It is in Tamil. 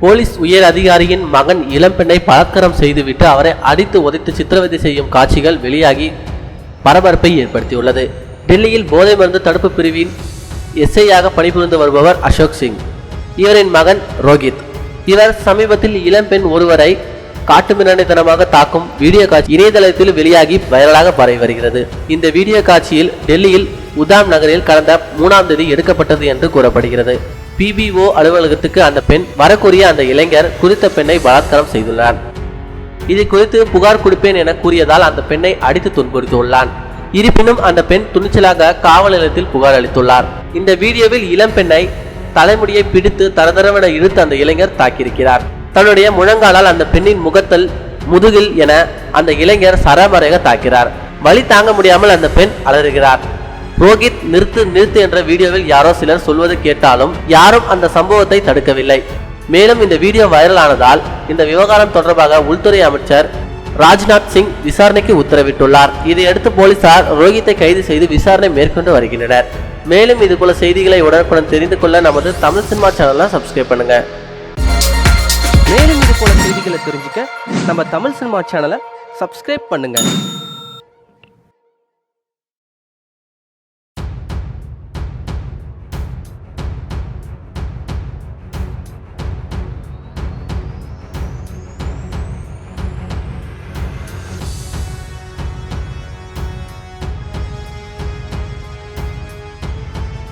போலீஸ் உயர் அதிகாரியின் மகன் இளம்பெண்ணை பலாத்காரம் செய்துவிட்டு அவரை அடித்து உதைத்து சித்திரவதை செய்யும் காட்சிகள் வெளியாகி பரபரப்பை ஏற்படுத்தியுள்ளது. டெல்லியில் போதை மருந்து தடுப்பு பிரிவின் எஸ்ஐயாக பணிபுரிந்து வருபவர் அசோக் சிங். இவரின் மகன் ரோஹித். இவர் சமீபத்தில் இளம்பெண் ஒருவரை காட்டுமிராண்டித்தனமாக தாக்கும் வீடியோ காட்சி இணையதளத்தில் வெளியாகி வைரலாக பரவி வருகிறது. இந்த வீடியோ காட்சியில் டெல்லியில் உதாம் நகரில் கடந்த 3ஆம் தேதி எடுக்கப்பட்டது என்று கூறப்படுகிறது. PBO அலுவலகத்துக்கு அந்த பெண் வரக்கூடிய அந்த இளைஞர் குறித்த பெண்ணை பலாத்காரம் செய்துள்ளார். இது குறித்து புகார் கொடுப்பேன் என கூறியதால் அந்த பெண்ணை அடித்து துன்புறுத்தியுள்ளான். இருப்பினும் அந்த பெண் துணிச்சலாக காவல் நிலையத்தில் புகார் அளித்துள்ளார். இந்த வீடியோவில் இளம் பெண்ணை தலைமுடியை பிடித்து தரதரவென இழுத்து அந்த இளைஞர் தாக்கியிருக்கிறார். தன்னுடைய முழங்காலால் அந்த பெண்ணின் முகத்தில், முதுகில் என அந்த இளைஞர் சரமறையாக தாக்கிறார். வலி தாங்க முடியாமல் அந்த பெண் அலறுகிறார். ரோஹித் நிறுத்து நிறுத்து என்ற வீடியோவில் யாரோ சிலர் சொல்வது கேட்டாலும் யாரும் அந்த சம்பவத்தை தடுக்கவில்லை. மேலும் இந்த வீடியோ வைரல் ஆனதால் இந்த விவகாரம் தொடர்பாக உள்துறை அமைச்சர் ராஜ்நாத் சிங் விசாரணைக்கு உத்தரவிட்டுள்ளார். இதையடுத்து போலீசார் ரோஹித்தை கைது செய்து விசாரணை மேற்கொண்டு வருகின்றனர். மேலும் இதுபோல செய்திகளை உடனுக்குடன் தெரிந்து கொள்ள நமது தமிழ் சினிமா சேனலை சப்ஸ்கிரைப் பண்ணுங்க. மேலும் இது போல செய்திகளை தெரிஞ்சுக்க நம்ம தமிழ் சினிமா சேனலை சப்ஸ்கிரைப் பண்ணுங்க.